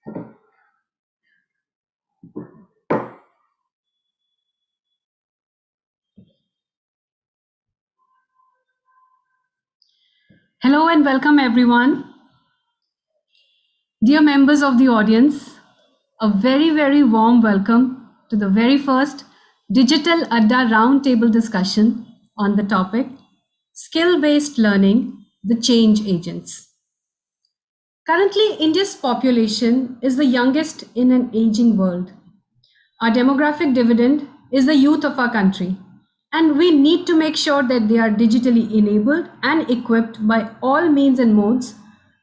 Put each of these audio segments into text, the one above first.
Hello and welcome everyone. Dear members of the audience, a very warm welcome to the very first Digital Adda Roundtable discussion on the topic Skill-Based Learning, the Change Agents. Currently, India's population is the youngest in an aging world. Our demographic dividend is the youth of our country, and we need to make sure that they are digitally enabled and equipped by all means and modes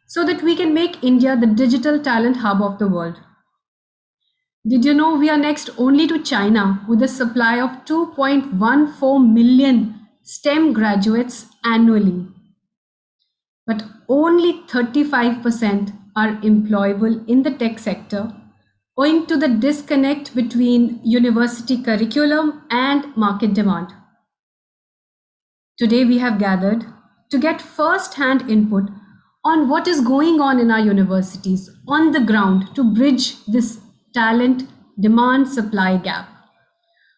so that we can make India the digital talent hub of the world. Did you know we are next only to China with a supply of 2.14 million STEM graduates annually? But only 35% are employable in the tech sector, owing to the disconnect between university curriculum and market demand. Today we have gathered to get first-hand input on what is going on in our universities on the ground to bridge this talent demand-supply gap.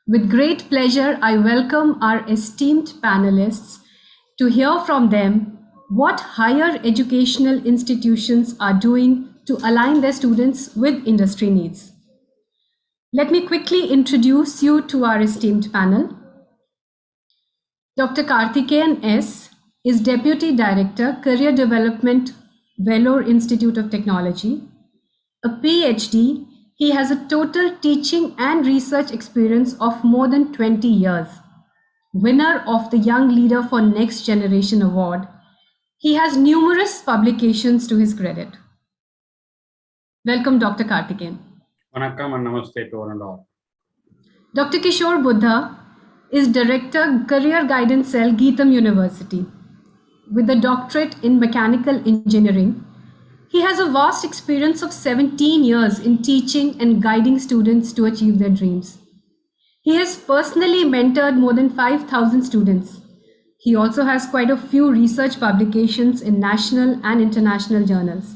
With great pleasure, I welcome our esteemed panelists to hear from them what higher educational institutions are doing to align their students with industry needs. Let me quickly introduce you to our esteemed panel. Dr. Karthikeyan S. is Deputy Director, Career Development, Vellore Institute of Technology. A PhD, he has a total teaching and research experience of more than 20 years. Winner of the Young Leader for Next Generation Award, he has numerous publications to his credit. Welcome, Dr. Karthikeyan. Vanakkam and namaste to one and all. Dr. Kishore Buddha is Director, Career Guidance Cell, Geetham University. With a doctorate in mechanical engineering, he has a vast experience of 17 years in teaching and guiding students to achieve their dreams. He has personally mentored more than 5,000 students. He also has quite a few research publications in national and international journals.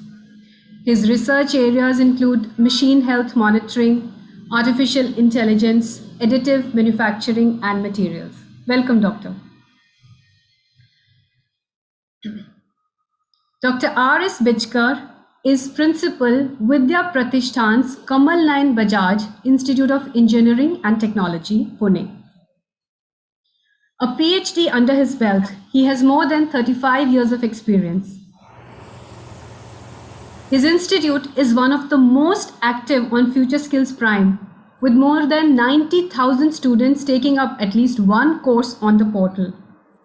His research areas include machine health monitoring, artificial intelligence, additive manufacturing, and materials. Welcome, Doctor. Dr. R.S. Bijkar is Principal Vidya Pratishtan's Kamal Nayan Bajaj Institute of Engineering and Technology, Pune. A PhD under his belt, he has more than 35 years of experience. His institute is one of the most active on FutureSkills Prime, with more than 90,000 students taking up at least one course on the portal.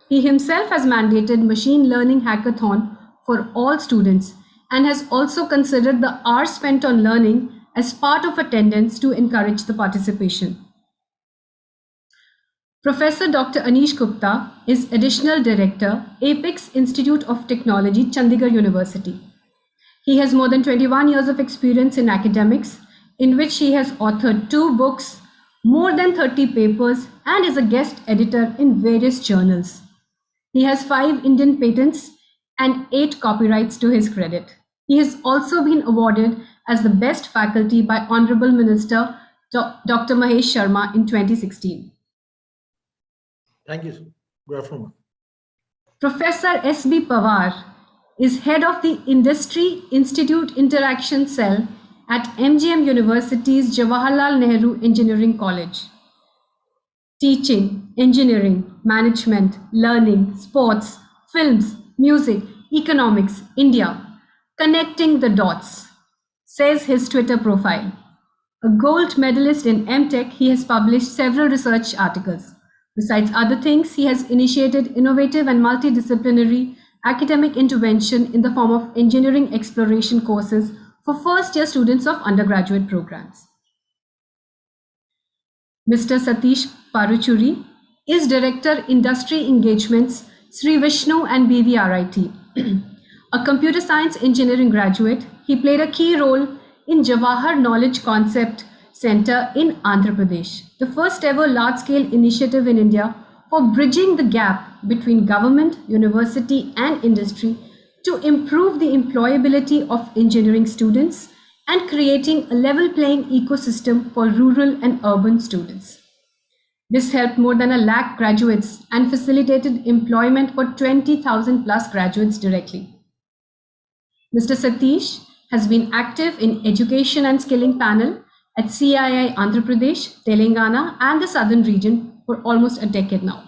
He himself has mandated machine learning hackathon for all students and has also considered the hours spent on learning as part of attendance to encourage the participation. Professor Dr. Anish Gupta is Additional Director, Apex Institute of Technology, Chandigarh University. He has more than 21 years of experience in academics, in which he has authored 2 books, more than 30 papers, and is a guest editor in various journals. He has 5 Indian patents and 8 copyrights to his credit. He has also been awarded as the best faculty by Honorable Minister Dr. Mahesh Sharma in 2016. Thank you, sir. Good afternoon. Professor S.B. Pavar is head of the Industry Institute Interaction Cell at MGM University's Jawaharlal Nehru Engineering College. Teaching, engineering, management, learning, sports, films, music, economics, India, connecting the dots, says his Twitter profile. A gold medalist in MTech, he has published several research articles. Besides other things, he has initiated innovative and multidisciplinary academic intervention in the form of engineering exploration courses for first-year students of undergraduate programs. Mr. Satish Paruchuri is Director, Industry Engagements, Sri Vishnu and BVRIT. A computer science engineering graduate, he played a key role in Jawahar Knowledge Concept Center in Andhra Pradesh, the first ever large-scale initiative in India for bridging the gap between government, university, and industry to improve the employability of engineering students and creating a level playing ecosystem for rural and urban students. This helped more than 1 lakh graduates and facilitated employment for 20,000 plus graduates directly. Mr. Satish has been active in education and skilling panel at CII Andhra Pradesh, Telangana, and the southern region for almost a decade now.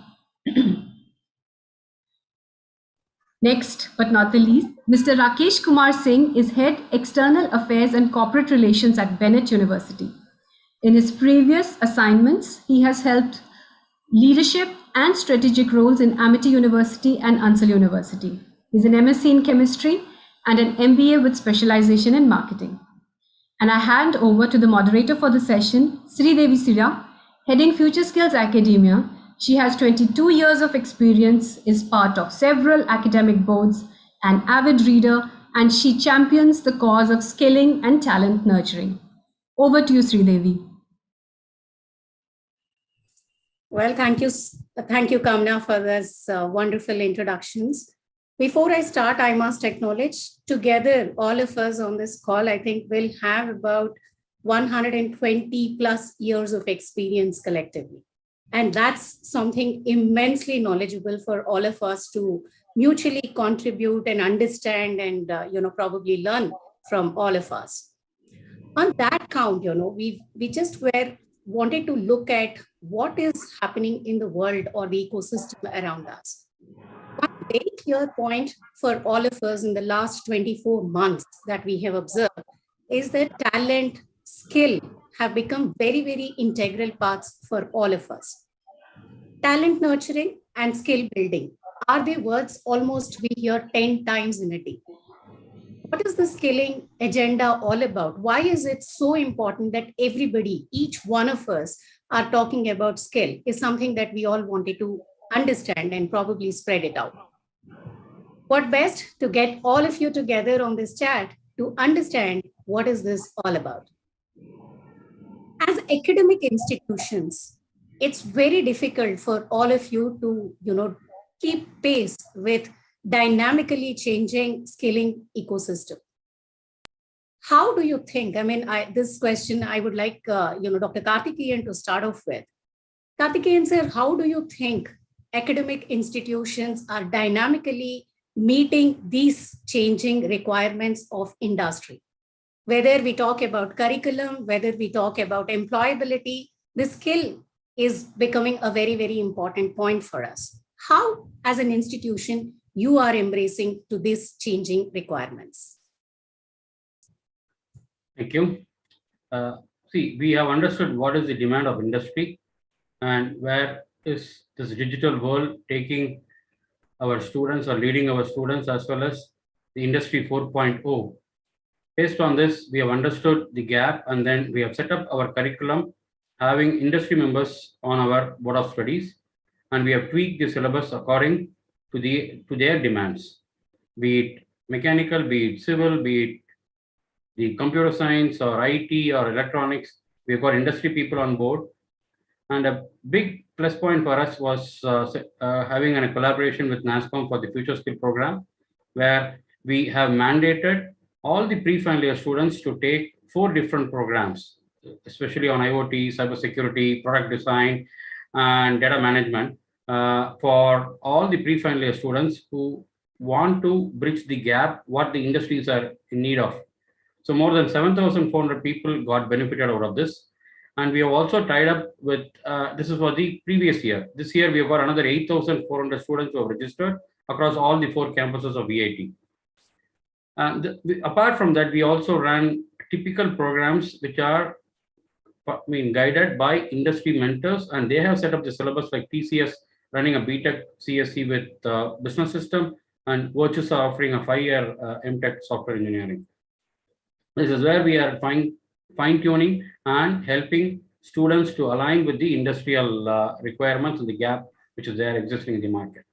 Next, but not the least, Mr. Rakesh Kumar Singh is Head External Affairs and Corporate Relations at Bennett University. In his previous assignments, he has helped leadership and strategic roles in Amity University and Ansel University. He's an MSc in Chemistry and an MBA with specialization in marketing. And I hand over to the moderator for the session, Sridevi Sira, heading FutureSkills Academia. She has 22 years of experience, is part of several academic boards, an avid reader, and she champions the cause of skilling and talent nurturing. Over to you, Sridevi. Well, thank you, Kamna, for this wonderful introductions. Before I start, I must acknowledge together, all of us on this call, I think we'll have about 120 plus years of experience collectively. And that's something immensely knowledgeable for all of us to mutually contribute and understand and, probably learn from all of us. On that count, we just wanted to look at what is happening in the world or the ecosystem around us. One very clear point for all of us in the last 24 months that we have observed is that talent, skill have become very, very integral parts for all of us. Talent nurturing and skill building are the words almost we hear 10 times in a day. What is the skilling agenda all about? Why is it so important that everybody, each one of us are talking about skill is something that we all wanted to understand and probably spread it out. What best to get all of you together on this chat to understand what is this all about. As academic institutions, it's very difficult for all of you to, keep pace with dynamically changing skilling ecosystem. How do you think, this question I would like, Dr. Karthikeyan to start off with. Karthikeyan sir, how do you think academic institutions are dynamically meeting these changing requirements of industry? Whether we talk about curriculum, whether we talk about employability, the skill is becoming a very, very important point for us. How, as an institution, you are embracing to these changing requirements? Thank you. We have understood what is the demand of industry and where is this digital world taking our students or leading our students as well as the industry 4.0. Based on this, we have understood the gap and then we have set up our curriculum having industry members on our board of studies, and we have tweaked the syllabus according to their demands, be it mechanical, be it civil, be it the computer science or IT or electronics. We've got industry people on board. And a big plus point for us was having a collaboration with Nasscom for the FutureSkills program, where we have mandated all the pre-final year students to take 4 different programs, especially on IoT, cybersecurity, product design, and data management for all the pre-final year students who want to bridge the gap, what the industries are in need of. So more than 7,400 people got benefited out of this. And we have also tied up with, this is for the previous year. This year, we have got another 8,400 students who have registered across all the 4 campuses of EIT. And apart from that, we also ran typical programs which are guided by industry mentors, and they have set up the syllabus like TCS running a BTech CSC with business system, and Virtus are offering a 5-year MTech software engineering. This is where we are fine-tuning and helping students to align with the industrial requirements and the gap which is there existing in the market.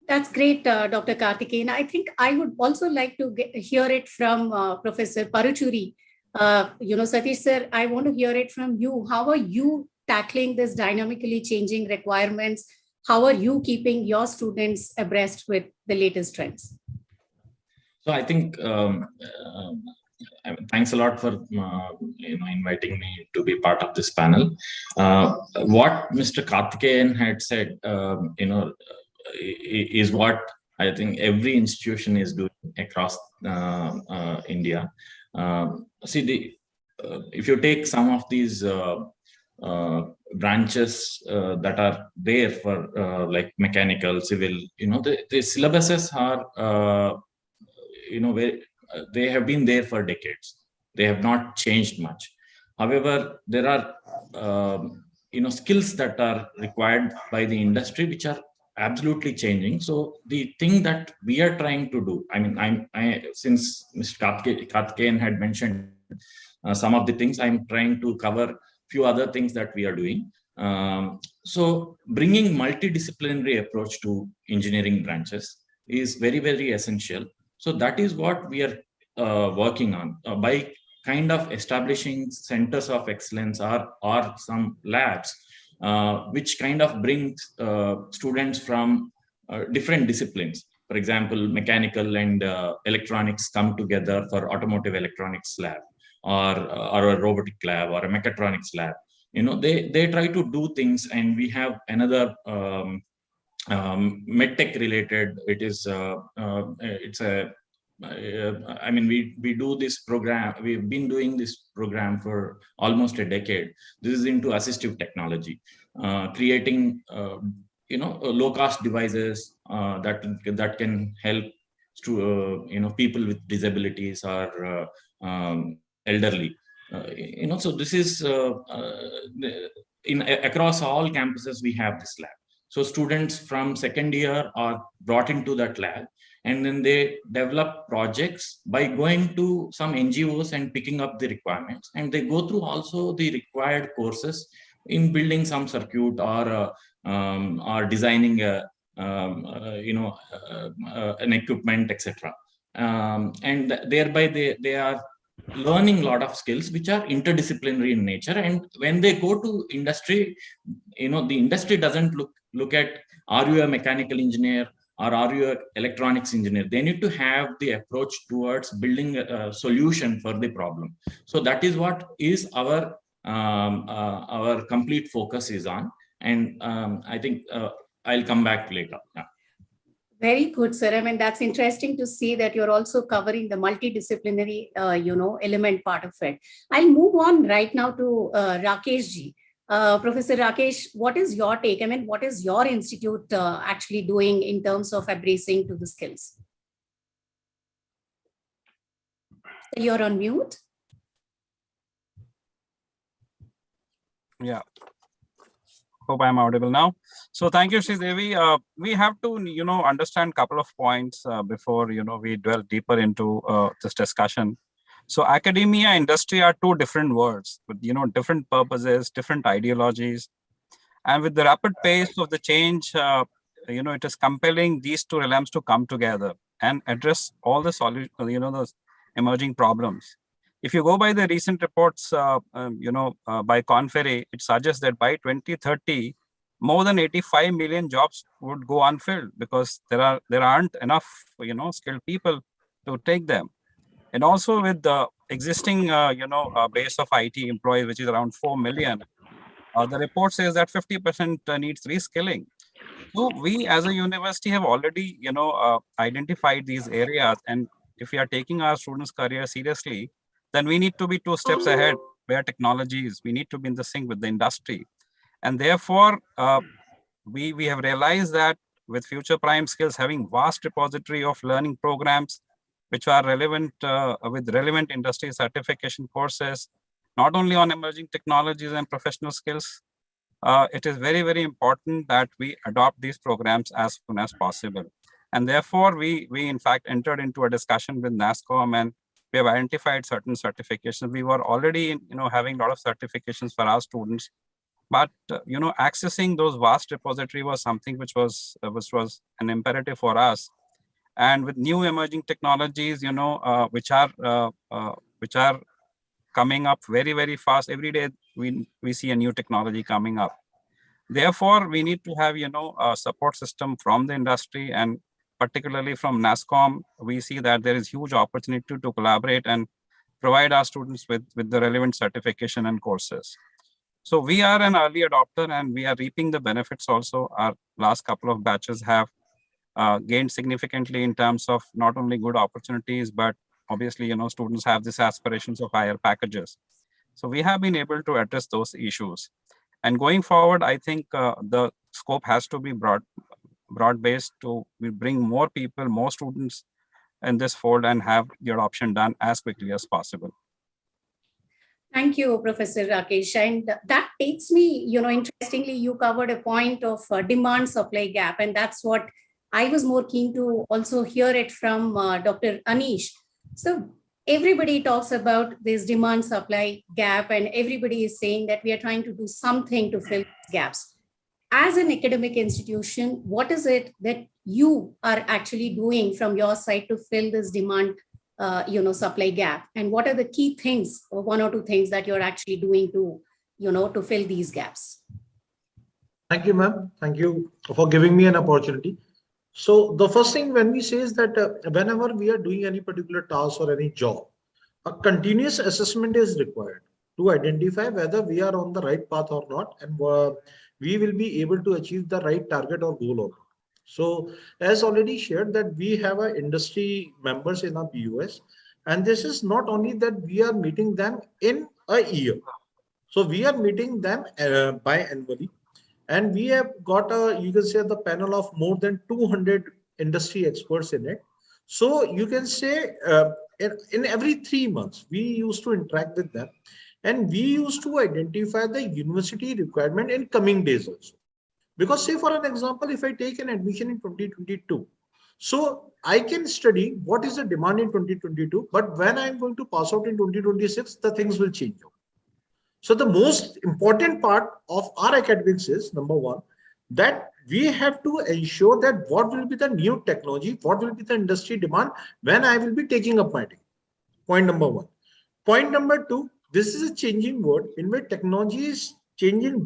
That's great, Dr. Karthikeyan. I think I would also like to hear it from Professor Paruchuri. Satish sir, I want to hear it from you. How are you tackling this dynamically changing requirements? How are you keeping your students abreast with the latest trends? So I think, Thanks a lot for inviting me to be part of this panel. What Mr. Karthikeyan had said, is what I think every institution is doing across India. If you take some of these branches that are there for like mechanical, civil, the syllabuses are, they have been there for decades. They have not changed much. However, there are skills that are required by the industry which are absolutely changing. So the thing that we are trying to do, since Mr. Karthikeyan had mentioned some of the things, I'm trying to cover few other things that we are doing. So bringing multidisciplinary approach to engineering branches is very, very essential. So that is what we are working on by kind of establishing centers of excellence or some labs, which kind of brings students from different disciplines. For example, mechanical and electronics come together for automotive electronics lab, or a robotic lab, or a mechatronics lab. They try to do things, and we have another medtech related. It's a we do this program. We've been doing this program for almost a decade. This is into assistive technology, creating low cost devices that can help to people with disabilities or elderly. So this is across all campuses we have this lab. So students from second year are brought into that lab, and then they develop projects by going to some NGOs and picking up the requirements, and they go through also the required courses in building some circuit or designing an equipment, etc. And thereby they are learning a lot of skills which are interdisciplinary in nature. And when they go to industry, the industry doesn't look at, are you a mechanical engineer or are you an electronics engineer? They need to have the approach towards building a solution for the problem. So that is what is our complete focus is on. And I think I'll come back later. Yeah. Very good, sir. I mean, that's interesting to see that you're also covering the multidisciplinary, element part of it. I'll move on right now to Rakesh ji. Professor Rakesh, what is your take? I mean, what is your institute actually doing in terms of embracing to the skills? You're on mute. Yeah. Hope I'm audible now. So thank you, Sri Devi. We have to, understand a couple of points before, we delve deeper into this discussion. So academia and industry are two different worlds with, different purposes, different ideologies. And with the rapid pace of the change, it is compelling these two realms to come together and address all the those emerging problems. If you go by the recent reports, by Conferry, it suggests that by 2030, more than 85 million jobs would go unfilled because there aren't enough, skilled people to take them. And also with the existing, base of IT employees, which is around 4 million, the report says that 50% needs reskilling. So we as a university have already, identified these areas. And if we are taking our students' career seriously, then we need to be 2 steps ahead where technology is. We need to be in the sync with the industry. And therefore, we have realized that with Future Prime Skills having vast repository of learning programs, which are relevant with relevant industry certification courses, not only on emerging technologies and professional skills, it is very, very important that we adopt these programs as soon as possible. And therefore, we in fact entered into a discussion with Nasscom, and we have identified certain certifications. We were already, having a lot of certifications for our students, but accessing those vast repository was something which was an imperative for us. And with new emerging technologies, which are coming up very, very fast. Every day we see a new technology coming up. Therefore, we need to have, a support system from the industry, and particularly from Nasscom, we see that there is huge opportunity to collaborate and provide our students with the relevant certification and courses. So we are an early adopter and we are reaping the benefits also. Our last couple of batches have gained significantly in terms of not only good opportunities, but obviously, students have these aspirations of higher packages. So we have been able to address those issues. And going forward, I think the scope has to be broad-based to bring more people, more students in this fold and have the adoption done as quickly as possible. Thank you, Professor Rakesh. And that takes me, interestingly, you covered a point of demand-supply gap, and that's what I was more keen to also hear it from Dr. Anish. So everybody talks about this demand-supply gap, and everybody is saying that we are trying to do something to fill these gaps. As an academic institution, what is it that you are actually doing from your side to fill this demand supply gap, and what are the key things, or one or two things that you're actually doing to to fill these gaps? Thank you, ma'am. Thank you for giving me an opportunity. So the first thing when we say is that whenever we are doing any particular task or any job, a continuous assessment is required to identify whether we are on the right path or not, and we will be able to achieve the right target or goal or not. So as already shared that we have a industry members in our BUS, and this is not only that we are meeting them in a year. So we are meeting them biannually, and we have got you can say the panel of more than 200 industry experts in it. So you can say in every 3 months, we used to interact with them, and we used to identify the university requirement in coming days also. Because say for an example, if I take an admission in 2022, so I can study what is the demand in 2022, but when I'm going to pass out in 2026, the things will change. So the most important part of our academics is, number one, that we have to ensure that what will be the new technology, what will be the industry demand when I will be taking up my degree. Point number one. Point number two, this is a changing world in which technology is changing,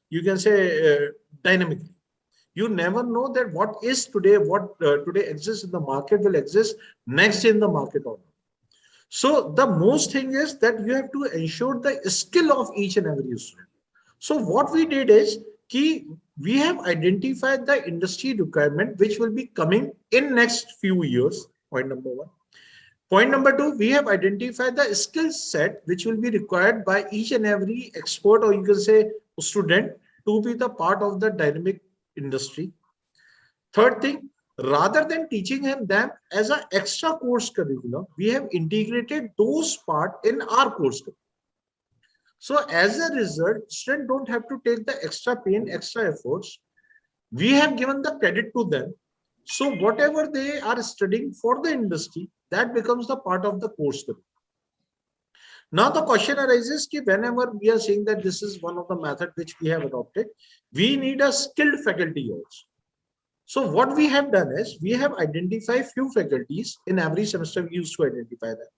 you can say dynamically. You never know that what is today, what today exists in the market will exist next in the market or not. So the most thing is that you have to ensure the skill of each and every student. So what we did is we have identified the industry requirement which will be coming in next few years. Point number one. Point number two, we have identified the skill set which will be required by each and every expert, or you can say student, to be the part of the dynamic industry. Third thing, rather than teaching them as an extra course curriculum, we have integrated those parts in our course curriculum. So as a result, students don't have to take the extra pain, extra efforts. We have given the credit to them. So whatever they are studying for the industry, that becomes the part of the course curriculum. Now the question arises, whenever we are saying that this is one of the methods which we have adopted, we need a skilled faculty also. So what we have done is we have identified few faculties in every semester. We used to identify them.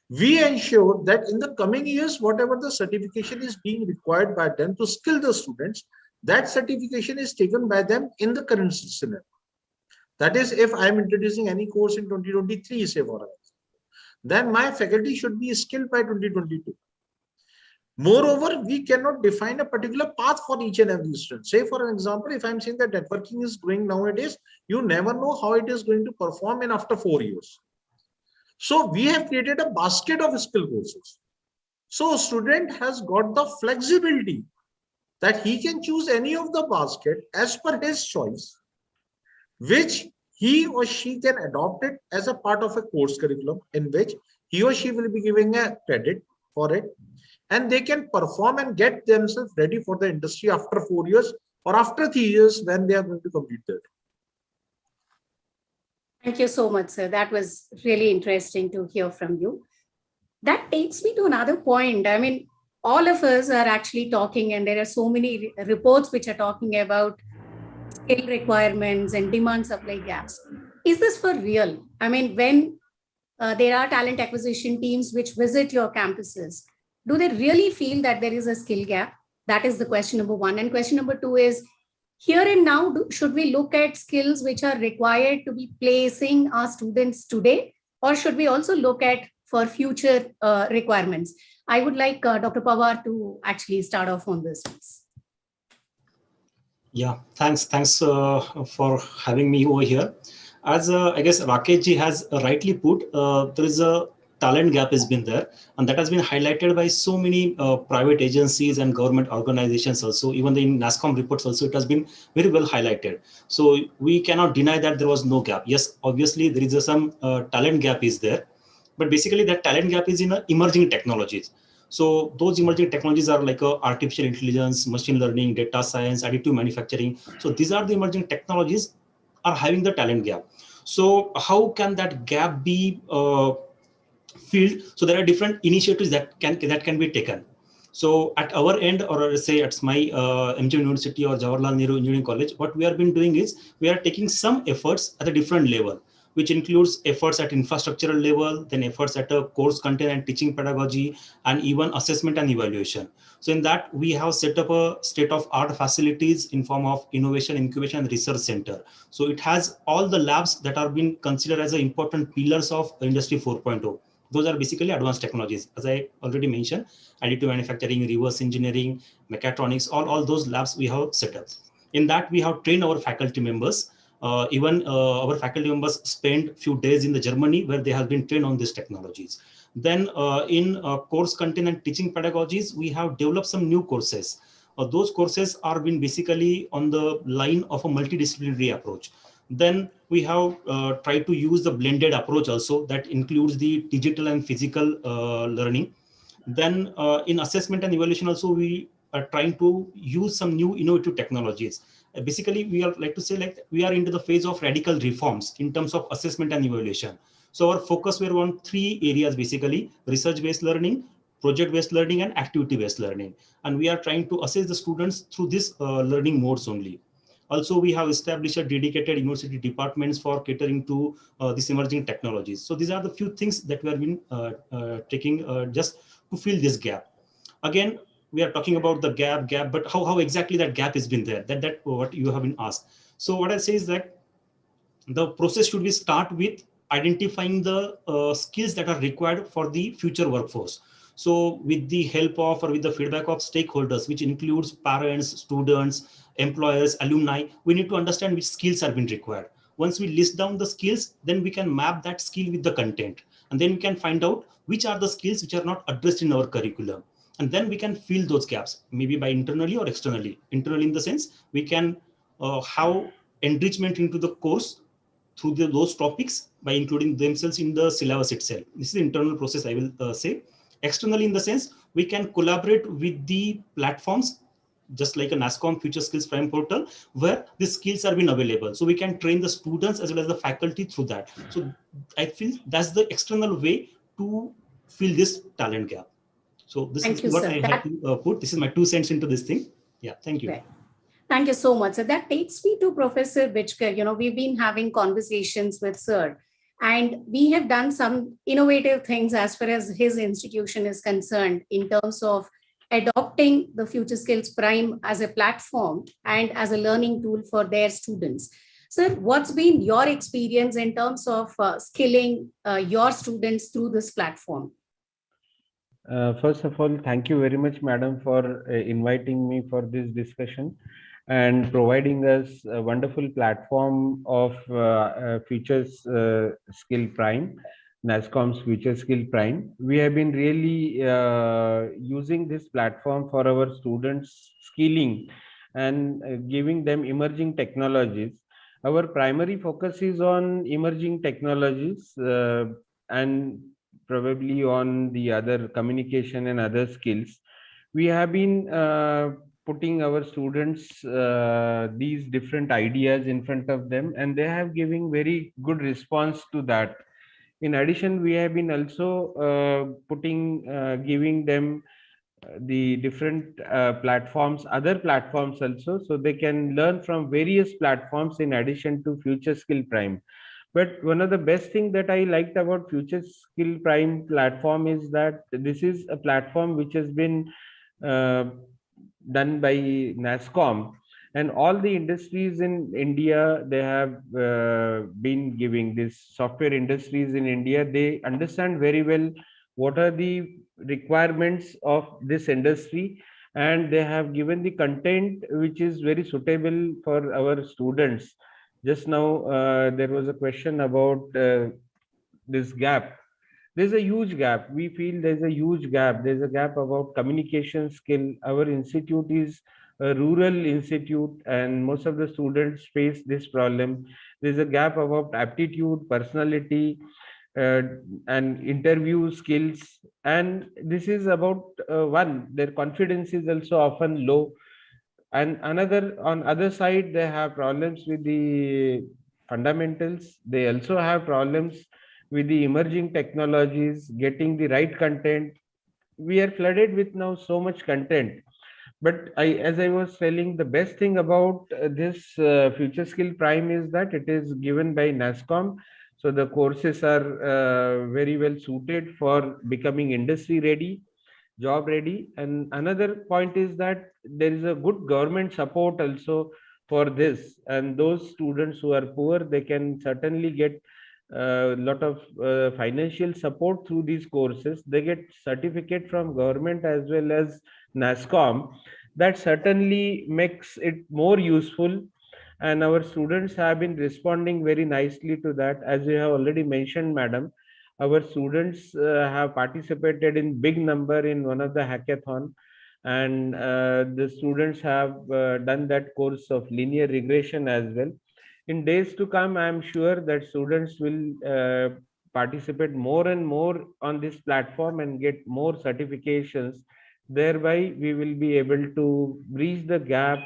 We ensure that in the coming years, whatever the certification is being required by them to skill the students, that certification is taken by them in the current scenario. That is, if I am introducing any course in 2023, say for example, then my faculty should be skilled by 2022. Moreover, we cannot define a particular path for each and every student. Say for an example, if I'm saying that networking is going nowadays, you never know how it is going to perform in after 4 years. So we have created a basket of skill courses. So a student has got the flexibility that he can choose any of the basket as per his choice, which he or she can adopt it as a part of a course curriculum in which he or she will be giving a credit for it, and they can perform and get themselves ready for the industry after 4 years or after 3 years when they are going to complete their. Thank you so much, sir. That was really interesting to hear from you. That takes me to another point. I mean, all of us are actually talking, and there are so many reports which are talking about skill requirements and demand supply gaps. Is this for real? I mean, when there are talent acquisition teams which visit your campuses, do they really feel that there is a skill gap? That is the question number one. And question number two is, here and now, should we look at skills which are required to be placing our students today? Or should we also look at for future requirements. I would like Dr. Pavar to actually start off on this, please. Yeah, thanks for having me over here. As I guess Rakesh ji has rightly put, there is a talent gap has been there, and that has been highlighted by so many private agencies and government organizations also. Even in Nasscom reports also, it has been very well highlighted. So we cannot deny that there was no gap. Yes, obviously there is some talent gap is there, but basically that talent gap is in emerging technologies. So those emerging technologies are like artificial intelligence, machine learning, data science, additive manufacturing. So these are the emerging technologies are having the talent gap. So how can that gap be filled? So there are different initiatives that can be taken. So at our end, or say at my MG University or Jawaharlal Nehru Engineering College, what we have been doing is we are taking some efforts at a different level, which includes efforts at infrastructural level, then efforts at a course content and teaching pedagogy, and even assessment and evaluation. So in that, we have set up a state-of-art facilities in form of innovation, incubation, and research center. So it has all the labs that are being considered as the important pillars of Industry 4.0. Those are basically advanced technologies. As I already mentioned, additive manufacturing, reverse engineering, mechatronics, all those labs we have set up. In that, we have trained our faculty members. Even our faculty members spent few days in the Germany where they have been trained on these technologies. Then in course content and teaching pedagogies, we have developed some new courses. Those courses are been basically on the line of a multidisciplinary approach. Then we have tried to use the blended approach also that includes the digital and physical learning. Then in assessment and evaluation also, we are trying to use some new innovative technologies. Basically, we are like to say like we are into the phase of radical reforms in terms of assessment and evaluation. So our focus were on three areas, basically research-based learning, project-based learning, and activity-based learning. And we are trying to assess the students through this learning modes only. Also, we have established a dedicated university departments for catering to these emerging technologies. So these are the few things that we have been taking just to fill this gap. Again, we are talking about the gap, but how exactly that gap has been there? That what you have been asked. So what I say is that the process should be start with identifying the skills that are required for the future workforce. So with the help of or with the feedback of stakeholders, which includes parents, students, employers, alumni, we need to understand which skills are being required. Once we list down the skills, then we can map that skill with the content. And then we can find out which are the skills which are not addressed in our curriculum. And then we can fill those gaps, maybe by internally or externally. Internally in the sense, we can have enrichment into the course through those topics by including themselves in the syllabus itself. This is the internal process, I will say. Externally in the sense, we can collaborate with the platforms, just like a Nasscom FutureSkills Prime portal, where the skills are being available. So we can train the students as well as the faculty through that. So I feel that's the external way to fill this talent gap. So this is what I had to put. This is my 2 cents into this thing. Yeah, thank you. Right. Thank you so much. So that takes me to Professor Bichkar. We've been having conversations with Sir, and we have done some innovative things as far as his institution is concerned in terms of adopting the FutureSkills Prime as a platform and as a learning tool for their students. Sir, what's been your experience in terms of skilling your students through this platform? First of all, thank you very much, madam, for inviting me for this discussion and providing us a wonderful platform of FutureSkills Prime, Nasscom's FutureSkills Prime. We have been really using this platform for our students' skilling and giving them emerging technologies. Our primary focus is on emerging technologies and probably on the other communication and other skills. We have been putting our students these different ideas in front of them, and they have given very good response to that. In addition, we have been also giving them the different platforms, other platforms also, so they can learn from various platforms in addition to FutureSkills Prime. But one of the best thing that I liked about FutureSkills Prime platform is that this is a platform which has been done by Nasscom, And all the industries in India, they have been giving this software industries in India, they understand very well what are the requirements of this industry, and they have given the content which is very suitable for our students. Just now, there was a question about this gap. There's a huge gap. We feel there's a huge gap. There's a gap about communication skill. Our institute is a rural institute, and most of the students face this problem. There's a gap about aptitude, personality, uh, and interview skills. And this is about one, their confidence is also often low. And another, on other side, they have problems with the fundamentals. They also have problems with the emerging technologies, getting the right content. We are flooded with now so much content. But as I was telling, the best thing about this Future Skill Prime is that it is given by Nasscom. So the courses are very well suited for becoming industry ready, job ready. And another point is that there is a good government support also for this. And those students who are poor, they can certainly get a lot of financial support through these courses. They get certificate from government as well as Nasscom. That certainly makes it more useful, and our students have been responding very nicely to that. As you have already mentioned, madam, our students have participated in big number in one of the hackathon, and the students have done that course of linear regression as well. In days to come, I am sure that students will participate more and more on this platform and get more certifications. Thereby, we will be able to bridge the gap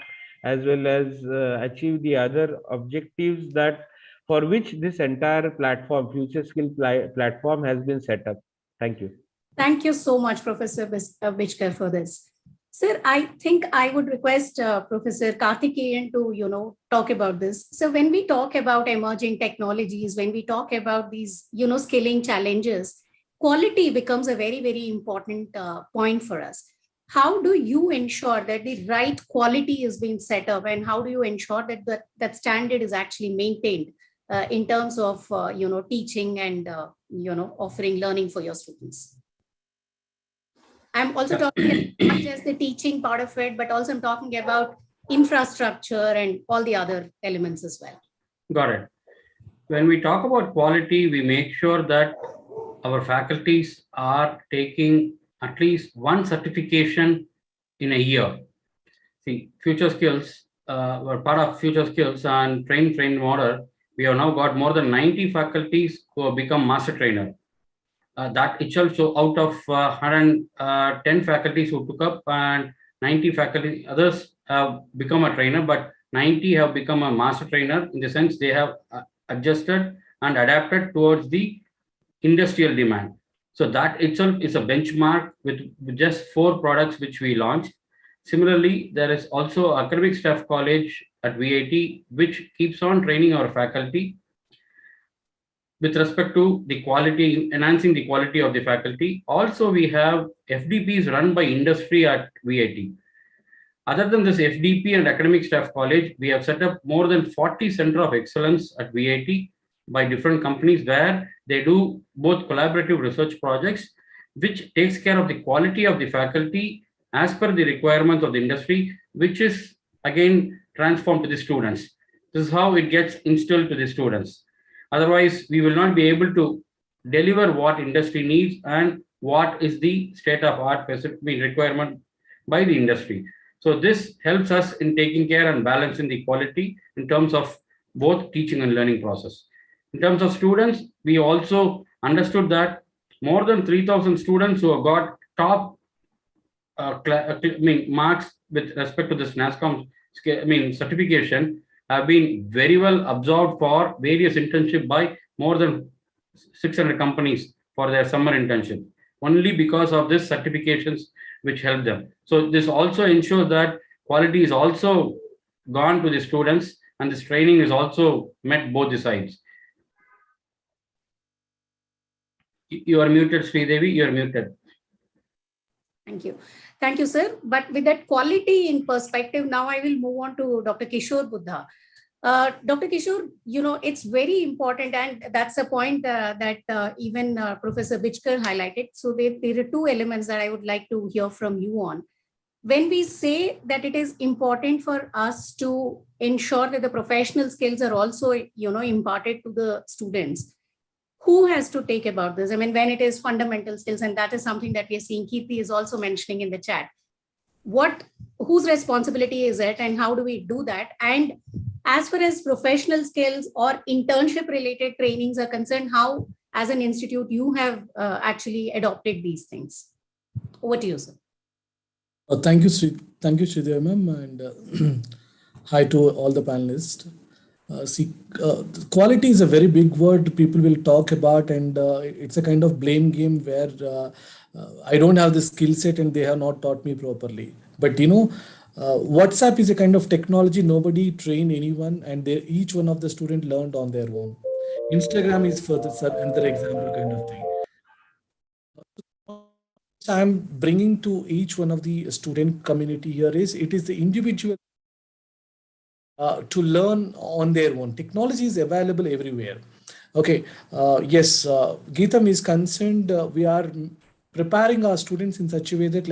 as well as achieve the other objectives that for which this entire platform, Future Skill platform, has been set up. Thank you. Thank you so much, Professor Bichkar, for this. Sir, I think I would request Professor Karthikeyan to, talk about this. So when we talk about emerging technologies, when we talk about these, skilling challenges, quality becomes a very, very important point for us. How do you ensure that the right quality is being set up, and how do you ensure that that standard is actually maintained in terms of, teaching and, offering learning for your students? I'm also talking about not just the teaching part of it, but also I'm talking about infrastructure and all the other elements as well. Got it. When we talk about quality, we make sure that our faculties are taking at least one certification in a year. See, Future Skills, we're part of Future Skills and train model. We have now got more than 90 faculties who have become master trainer. That itself, so out of 110 faculties who took up, and 90 faculty, others have become a trainer, but 90 have become a master trainer, in the sense they have adjusted and adapted towards the industrial demand. So that itself is a benchmark with just 4 products which we launched. Similarly, there is also Academic Staff College at VIT, which keeps on training our faculty with respect to the quality, enhancing the quality of the faculty. Also, we have FDPs run by industry at VIT. Other than this FDP and Academic Staff College, we have set up more than 40 Center of Excellence at VIT by different companies, where they do both collaborative research projects, which takes care of the quality of the faculty as per the requirements of the industry, which is again transformed to the students. This is how it gets instilled to the students. Otherwise, we will not be able to deliver what industry needs and what is the state of art requirement by the industry. So this helps us in taking care and balancing the quality in terms of both teaching and learning process. In terms of students, we also understood that more than 3,000 students who have got top marks with respect to this Nasscom certification have been very well absorbed for various internship by more than 600 companies for their summer internship, only because of this certifications which help them. So this also ensures that quality is also gone to the students, and this training is also met both the sides. You are muted, Sridevi, you are muted. Thank you. Thank you, sir. But with that quality in perspective, now I will move on to Dr. Kishore Buddha. Dr. Kishore, it's very important, and that's a point that even Professor Bichkar highlighted. So there are two elements that I would like to hear from you on. When we say that it is important for us to ensure that the professional skills are also, imparted to the students, who has to take about this? I mean, when it is fundamental skills, and that is something that we are seeing, Kirti is also mentioning in the chat. Whose responsibility is it, and how do we do that? And as far as professional skills or internship related trainings are concerned, how, as an institute, you have actually adopted these things? Over to you, sir. Thank you, Sridhar ma'am, and hi to all the panelists. Quality is a very big word people will talk about, and it's a kind of blame game where I don't have the skill set and they have not taught me properly. But WhatsApp is a kind of technology, nobody trained anyone, and each one of the student learned on their own. Instagram is for another example kind of thing. I'm bringing to each one of the student community here is, it is the individual to learn on their own. Technology is available everywhere. Okay, yes, Geetam is concerned, we are preparing our students in such a way that,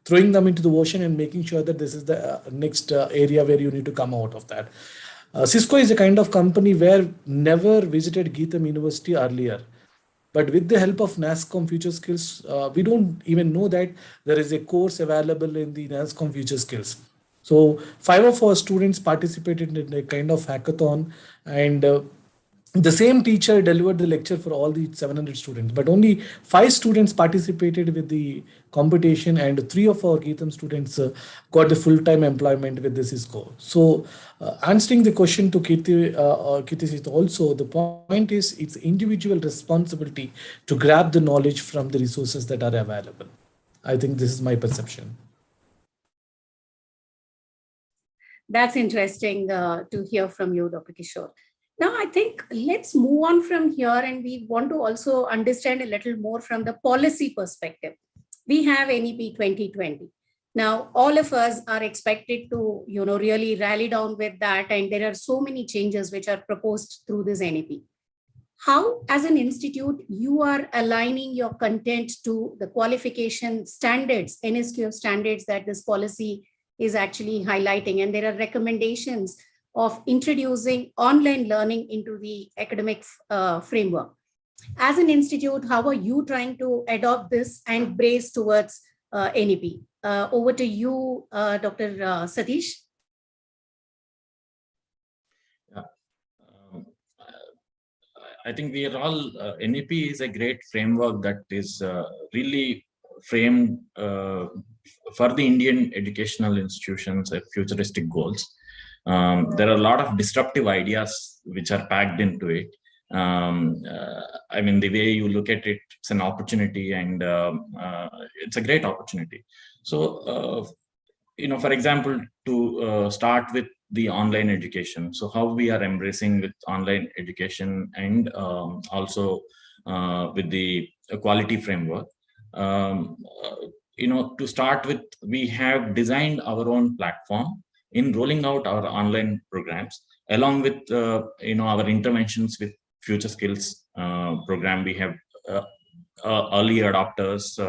throwing them into the ocean and making sure that this is the next area where you need to come out of that. Cisco is a kind of company where never visited Geetam University earlier. But with the help of Nasscom FutureSkills, we don't even know that there is a course available in the Nasscom FutureSkills. So 5 of our students participated in a kind of hackathon, and the same teacher delivered the lecture for all the 700 students, but only 5 students participated with the competition, and 3 of our Geetam students got the full-time employment with the Cisco. So answering the question to Kirti also, the point is it's individual responsibility to grab the knowledge from the resources that are available. I think this is my perception. That's interesting to hear from you, Dr. Kishore. Now, I think let's move on from here, and we want to also understand a little more from the policy perspective. We have NEP 2020. Now, all of us are expected to, really rally down with that, and there are so many changes which are proposed through this NEP. How, as an institute, you are aligning your content to the qualification standards, NSQF standards that this policy is actually highlighting, and there are recommendations of introducing online learning into the academic framework. As an institute, how are you trying to adopt this and brace towards NEP? Over to you, Dr. Satish. Yeah. I think we are all, NEP is a great framework that is really framed for the Indian educational institutions at futuristic goals. There are a lot of disruptive ideas which are packed into it. I mean, the way you look at it, it's an opportunity, and it's a great opportunity. So, for example, to start with the online education. So how we are embracing with online education, and also with the quality framework. To start with, we have designed our own platform in rolling out our online programs, along with our interventions with FutureSkills program. We have early adopters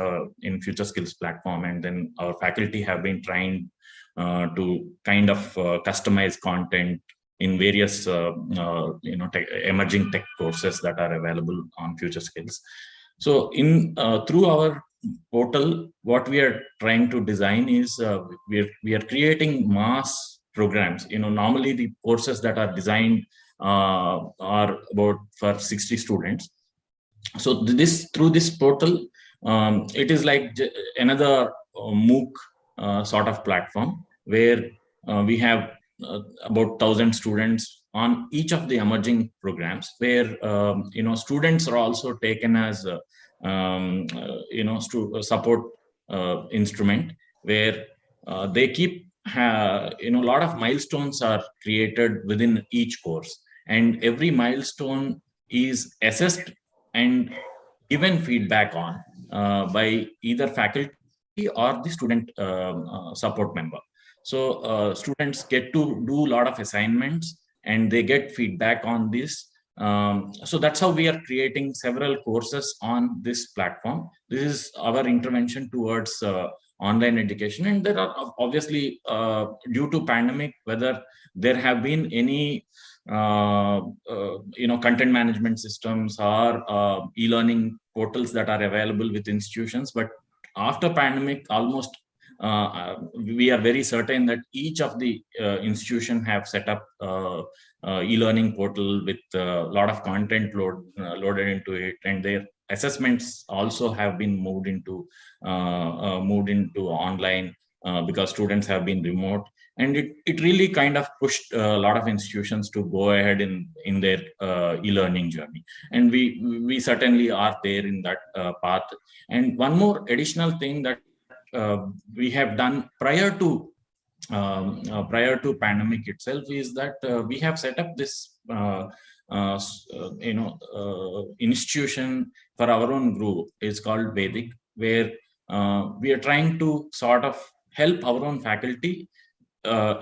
in FutureSkills platform, and then our faculty have been trying to kind of customize content in various emerging tech courses that are available on FutureSkills. So through our portal, what we are trying to design is we are creating mass programs. Normally the courses that are designed are about for 60 students. So through this portal, it is like another MOOC sort of platform, where we have about 1,000 students on each of the emerging programs, where students are also taken as support instrument, where they keep a lot of milestones are created within each course, and every milestone is assessed and given feedback on by either faculty or the student support member. So students get to do a lot of assignments and they get feedback on this. So that's how we are creating several courses on this platform. This is our intervention towards online education. And there are obviously, due to pandemic, whether there have been any content management systems or e-learning portals that are available with institutions. But after pandemic, almost we are very certain that each of the institution have set up e-learning portal with a lot of content loaded into it, and their assessments also have been moved into online because students have been remote. And it really kind of pushed a lot of institutions to go ahead in their e-learning journey. And we certainly are there in that path. And one more additional thing that we have done prior to pandemic itself is that we have set up this institution for our own group. It's called Vedic, where we are trying to sort of help our own faculty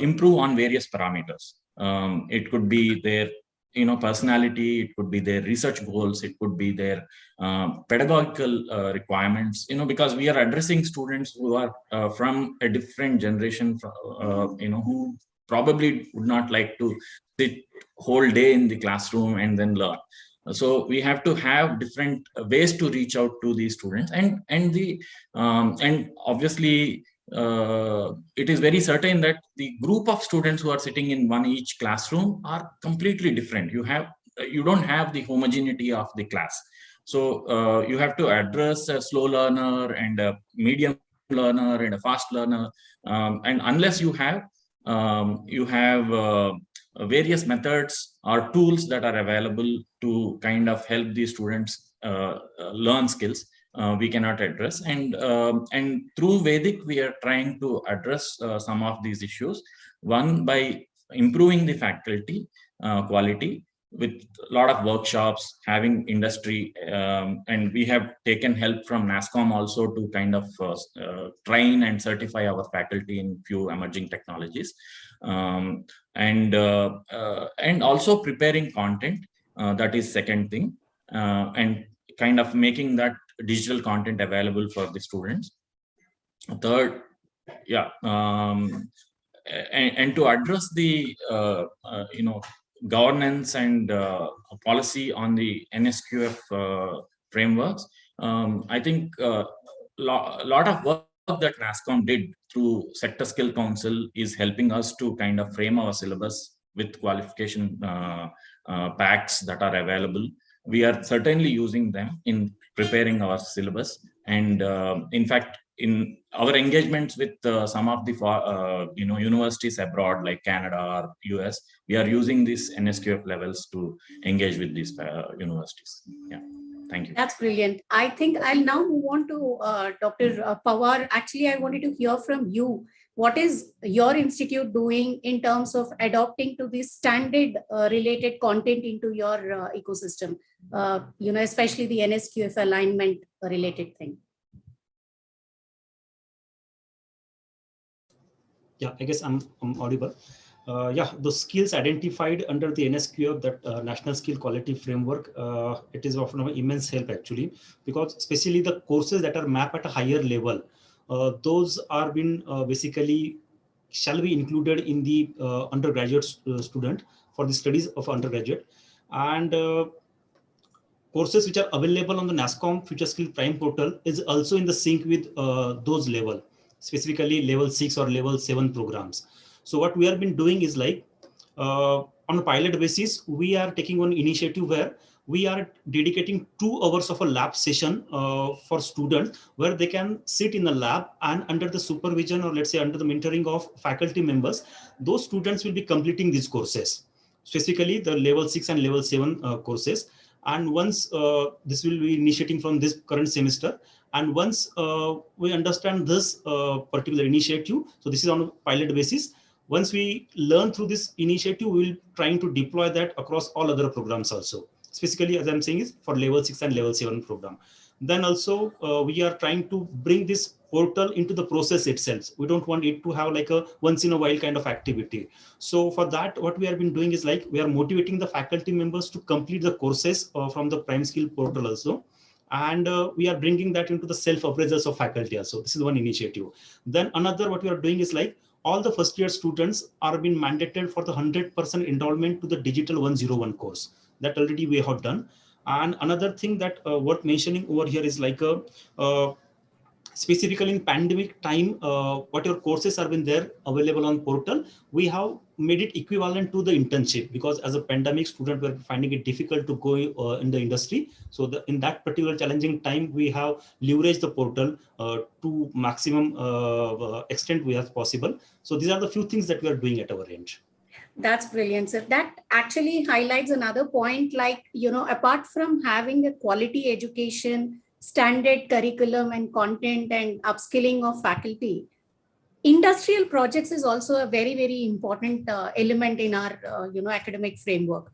improve on various parameters. It could be their personality, it could be their research goals, it could be their pedagogical requirements, because we are addressing students who are from a different generation, who probably would not like to sit whole day in the classroom and then learn. So we have to have different ways to reach out to these students, and obviously it is very certain that the group of students who are sitting in each classroom are completely different. You don't have the homogeneity of the class. So you have to address a slow learner and a medium learner and a fast learner. And unless you have various methods or tools that are available to kind of help these students learn skills, we cannot address. And through Vedic, we are trying to address some of these issues. One, by improving the faculty quality with a lot of workshops, having industry, and we have taken help from Nasscom also to kind of train and certify our faculty in few emerging technologies, and also preparing content. That is second thing, and kind of making that digital content available for the students. Third, and to address the governance and policy on the NSQF frameworks, I think a lot of work that Nasscom did through Sector Skill Council is helping us to kind of frame our syllabus with qualification packs that are available. We are certainly using them in preparing our syllabus. And in fact, in our engagements with some of the universities abroad, like Canada or US, we are using these NSQF levels to engage with these universities. Yeah, thank you. That's brilliant. I think I'll now move on to Dr. Pavar. Actually, I wanted to hear from you. What is your institute doing in terms of adopting to the standard related content into your ecosystem, especially the NSQF alignment related thing? Yeah, I guess I'm audible. The skills identified under the NSQF, that National Skill Quality Framework, it is of immense help actually, because especially the courses that are mapped at a higher level, those are been basically shall be included in the undergraduate student for the studies of undergraduate, and courses which are available on the Nasscom FutureSkills Prime portal is also in the sync with those level, specifically level 6 or level 7 programs. So what we have been doing is like on a pilot basis, we are taking one initiative where we are dedicating 2 hours of a lab session for students, where they can sit in the lab and under the supervision, or let's say under the mentoring of faculty members, those students will be completing these courses, specifically the level 6 and level 7 courses. And once this will be initiating from this current semester, and once we understand this particular initiative, so this is on a pilot basis. Once we learn through this initiative, we will trying to deploy that across all other programs also. Specifically, as I'm saying, is for level 6 and level 7 program. Then also we are trying to bring this portal into the process itself. We don't want it to have like a once in a while kind of activity. So for that, what we have been doing is like we are motivating the faculty members to complete the courses from the Prime Skill portal also. And we are bringing that into the self-appraisals of faculty also. This is one initiative. Then another, what we are doing is like all the first year students are being mandated for the 100% enrollment to the Digital 101 course. That already we have done. And another thing that worth mentioning over here is like specifically in pandemic time, what your courses have been there available on portal, we have made it equivalent to the internship, because as a pandemic student, we're finding it difficult to go in the industry. So in that particular challenging time, we have leveraged the portal to maximum extent we have possible. So these are the few things that we are doing at our end. That's brilliant, sir. That actually highlights another point, like, apart from having a quality education, standard curriculum and content and upskilling of faculty, industrial projects is also a very, very important element in our, academic framework.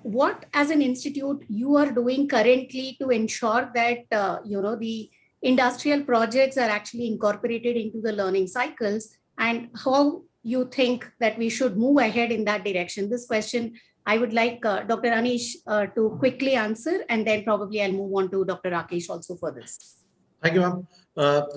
What as an institute you are doing currently to ensure that, the industrial projects are actually incorporated into the learning cycles, and how you think that we should move ahead in that direction? This question I would like Dr. Anish to quickly answer, and then probably I'll move on to Dr. Rakesh also for this. Thank you, ma'am.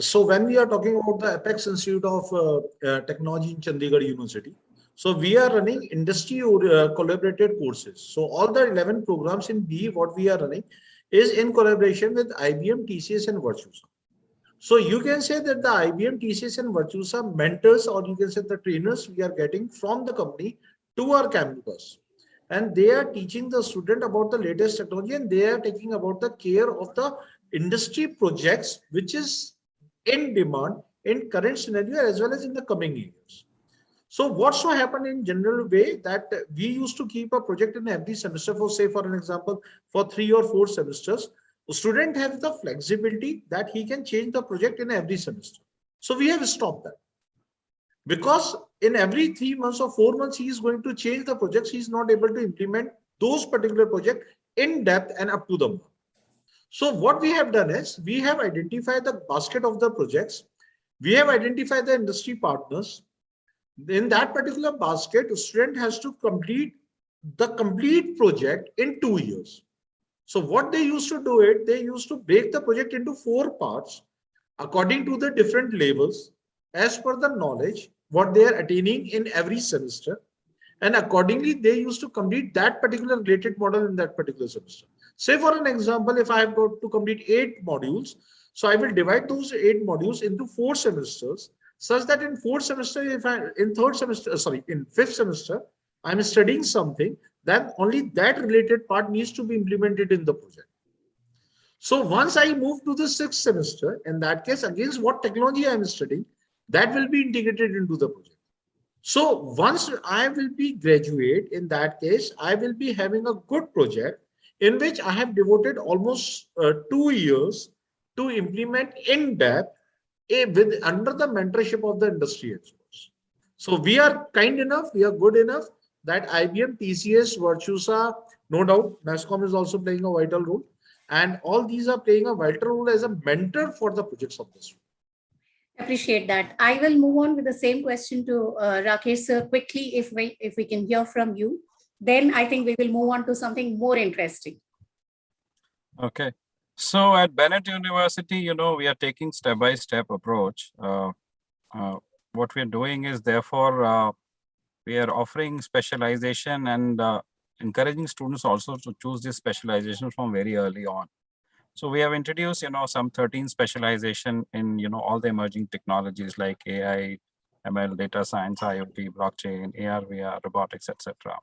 So when we are talking about the Apex Institute of Technology in Chandigarh University, so we are running industry collaborated courses. So all the 11 programs in B, what we are running is in collaboration with IBM, TCS and Virtusa. So you can say that the IBM, TCS and Virtusa mentors, or you can say the trainers we are getting from the company to our campus. And they are teaching the student about the latest technology, and they are taking about the care of the industry projects, which is in demand in current scenario as well as in the coming years. So what's what happened in general way that we used to keep a project in every semester for, say, for an example, for 3 or 4 semesters. The student has the flexibility that he can change the project in every semester. So we have stopped that, because in every 3 months or 4 months, he is going to change the projects. He is not able to implement those particular projects in depth and up to the mark. So what we have done is we have identified the basket of the projects. We have identified the industry partners. In that particular basket, a student has to complete the complete project in 2 years. So what they used to do it, they used to break the project into 4 parts according to the different levels as per the knowledge what they are attaining in every semester. And accordingly, they used to complete that particular related model in that particular semester. Say for an example, if I have got to complete 8 modules, so I will divide those 8 modules into 4 semesters, such that in 4th semester, if I in 5th semester, I'm studying something, then only that related part needs to be implemented in the project. So once I move to the 6th semester, in that case, against what technology I am studying, that will be integrated into the project. So once I will be graduate, in that case, I will be having a good project in which I have devoted almost 2 years to implement in depth under the mentorship of the industry experts. So we are kind enough, we are good enough that IBM, TCS, Virtusa, no doubt, Nasscom is also playing a vital role. And all these are playing a vital role as a mentor for the projects of this. Appreciate that. I will move on with the same question to Rakesh sir quickly, if we can hear from you. Then I think we will move on to something more interesting. Okay. So at Bennett University, we are taking step-by-step approach. What we're doing is, therefore, we are offering specialization and encouraging students also to choose this specialization from very early on. So we have introduced, some 13 specialization in, all the emerging technologies like AI, ML, data science, IoT, blockchain, AR, VR, robotics, etc.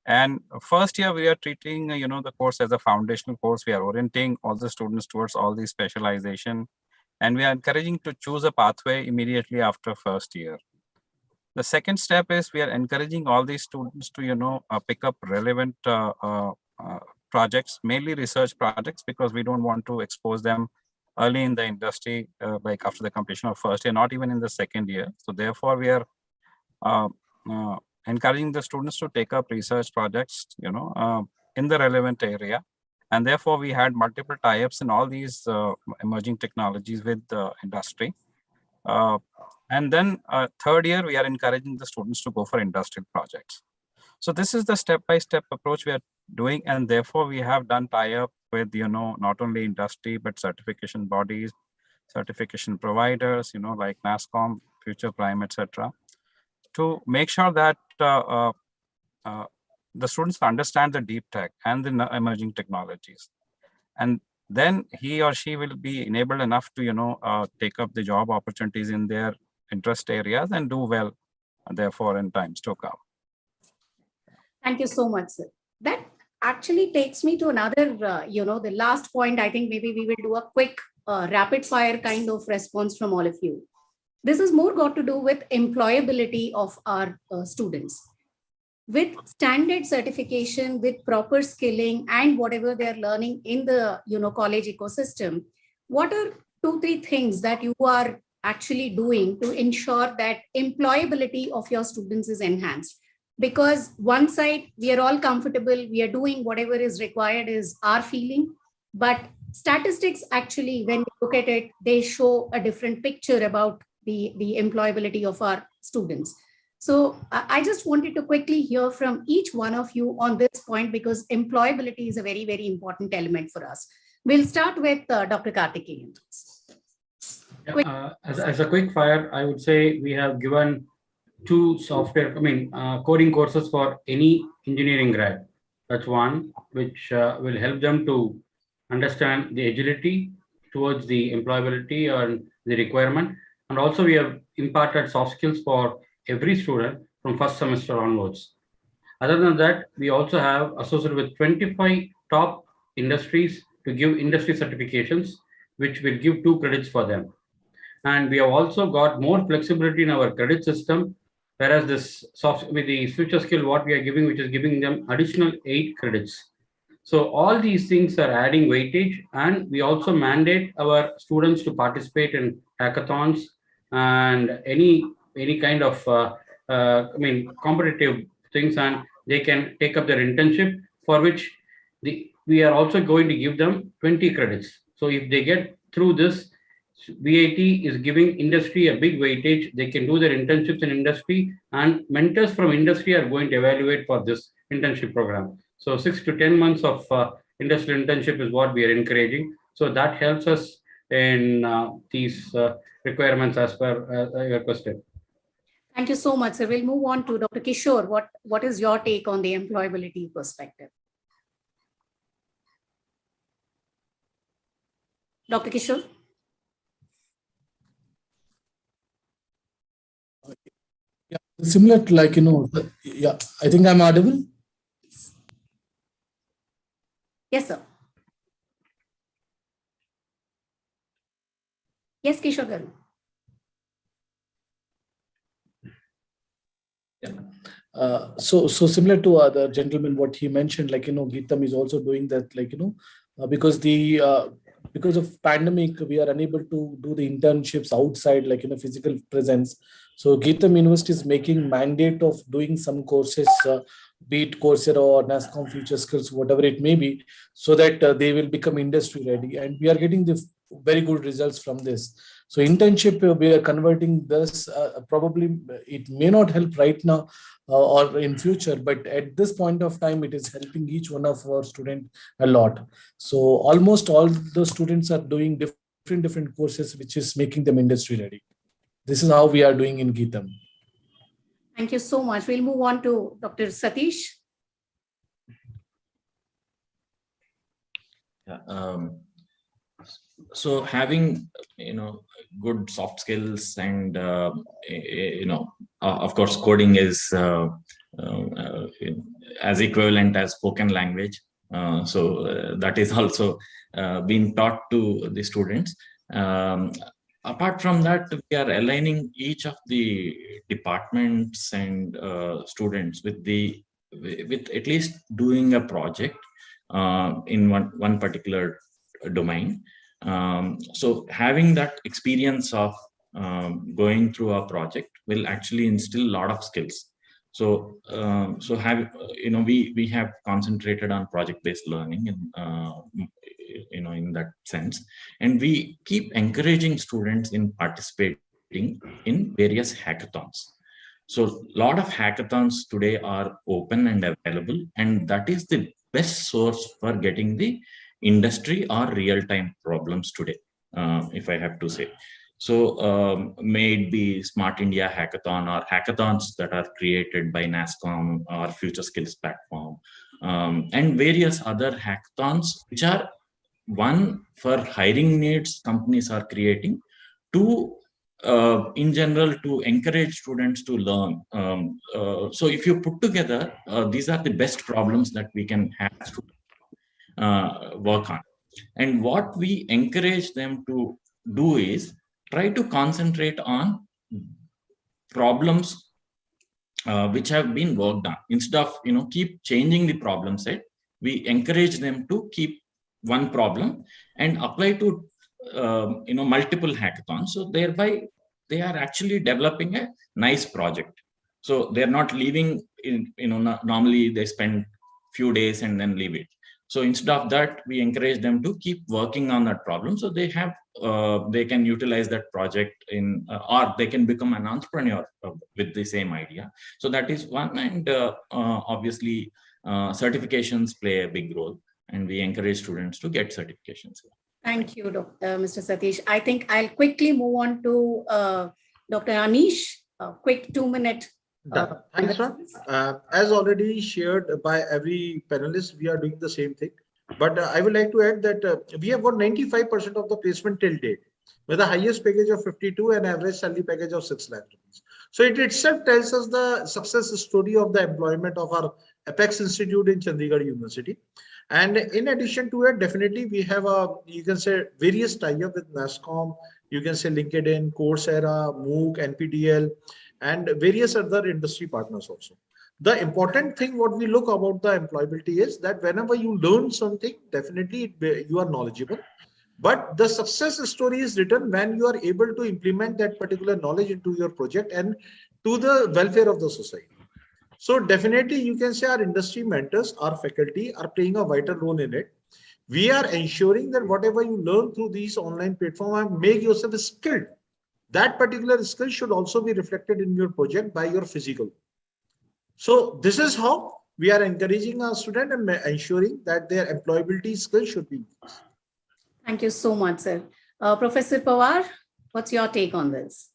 And first year, we are treating, the course as a foundational course. We are orienting all the students towards all these specialization, and we are encouraging to choose a pathway immediately after first year. The second step is we are encouraging all these students to, pick up relevant projects, mainly research projects, because we don't want to expose them early in the industry, like after the completion of first year, not even in the second year. So therefore, we are encouraging the students to take up research projects, in the relevant area. And therefore, we had multiple tie-ups in all these emerging technologies with the industry. And then third year, we are encouraging the students to go for industrial projects. So this is the step-by-step approach we are doing. And therefore, we have done tie-up with, not only industry, but certification bodies, certification providers, like Nasscom, Future Prime, etc., to make sure that the students understand the deep tech and the emerging technologies. And then he or she will be enabled enough to, take up the job opportunities in their interest areas and do well, therefore, in times to come. Thank you so much, sir. That actually takes me to another, the last point. I think maybe we will do a quick rapid fire kind of response from all of you. This is more got to do with employability of our students. With standard certification, with proper skilling and whatever they're learning in the college ecosystem, what are 2-3 things that you are actually doing to ensure that employability of your students is enhanced? Because one side, we are all comfortable, we are doing whatever is required is our feeling, but statistics actually, when we look at it, they show a different picture about the employability of our students. So I just wanted to quickly hear from each one of you on this point, because employability is a very, very important element for us. We'll start with Dr. Karthikeyan. As a quick fire, I would say we have given 2 coding courses for any engineering grad. That's one, which will help them to understand the agility towards the employability and the requirement. And also we have imparted soft skills for every student from first semester onwards. Other than that, we also have associated with 25 top industries to give industry certifications, which will give 2 credits for them. And we have also got more flexibility in our credit system, whereas this with the future skill, what we are giving, which is giving them additional 8 credits. So all these things are adding weightage, and we also mandate our students to participate in hackathons and any kind of competitive things, and they can take up their internship, for which we are also going to give them 20 credits. So if they get through this, VIT is giving industry a big weightage. They can do their internships in industry, and mentors from industry are going to evaluate for this internship program. So 6 to 10 months of industrial internship is what we are encouraging. So that helps us in these requirements as per your question. Thank you so much, sir. We'll move on to Dr. Kishore. What is your take on the employability perspective? Dr. Kishore? Yeah, similar to yeah, I think I'm audible. Yes, sir. Yes, Kishore garu. Yeah. So similar to other gentlemen, what he mentioned, Geetam is also doing that, because of pandemic, we are unable to do the internships outside, physical presence. So Geetam University is making mandate of doing some courses, be it Coursera or Nasscom FutureSkills, whatever it may be, so that they will become industry ready. And we are getting the very good results from this. So internship, we are converting this, probably it may not help right now or in future, but at this point of time, it is helping each one of our students a lot. So almost all the students are doing different courses, which is making them industry ready. This is how we are doing in Geetam. Thank you so much. We'll move on to Dr. Satish. Yeah, so having good soft skills and of course coding is as equivalent as spoken language, so that is also being taught to the students. Apart from that, we are aligning each of the departments and students with at least doing a project in one particular domain. So having that experience of going through a project will actually instill a lot of skills. So, we have concentrated on project-based learning, in that sense, and we keep encouraging students in participating in various hackathons. So, a lot of hackathons today are open and available, and that is the best source for getting the industry or real-time problems today, if I have to say. So may it be Smart India Hackathon or hackathons that are created by Nasscom or FutureSkills platform, and various other hackathons, which are one for hiring needs companies are creating, two, in general, to encourage students to learn. So if you put together, these are the best problems that we can have to work on. And what we encourage them to do is try to concentrate on problems which have been worked on. Instead of keep changing the problem set, we encourage them to keep one problem and apply to multiple hackathons. So thereby they are actually developing a nice project. So they're not leaving normally they spend few days and then leave it. So instead of that, we encourage them to keep working on that problem. So they have they can utilize that project in or they can become an entrepreneur with the same idea. So that is one, and obviously certifications play a big role, and we encourage students to get certifications. Thank you, Mr. Satish. I think I'll quickly move on to Dr. Anish. Quick 2-minute. Thanks, sir. As already shared by every panelist, we are doing the same thing. But I would like to add that we have got 95% of the placement till date, with the highest package of 52 and average salary package of 6 lakh rupees. So it itself tells us the success story of the employment of our Apex Institute in Chandigarh University. And in addition to it, definitely we have you can say various tie-up with Nasscom, you can say LinkedIn, Coursera, MOOC, NPTEL, and various other industry partners also. The important thing what we look about the employability is that whenever you learn something, definitely you are knowledgeable. But the success story is written when you are able to implement that particular knowledge into your project and to the welfare of the society. So definitely you can say our industry mentors, our faculty are playing a vital role in it. We are ensuring that whatever you learn through these online platforms, make yourself skilled. That particular skill should also be reflected in your project by your physical. So this is how we are encouraging our students and ensuring that their employability skills should be increased. Thank you so much, sir. Professor Pavar, what's your take on this?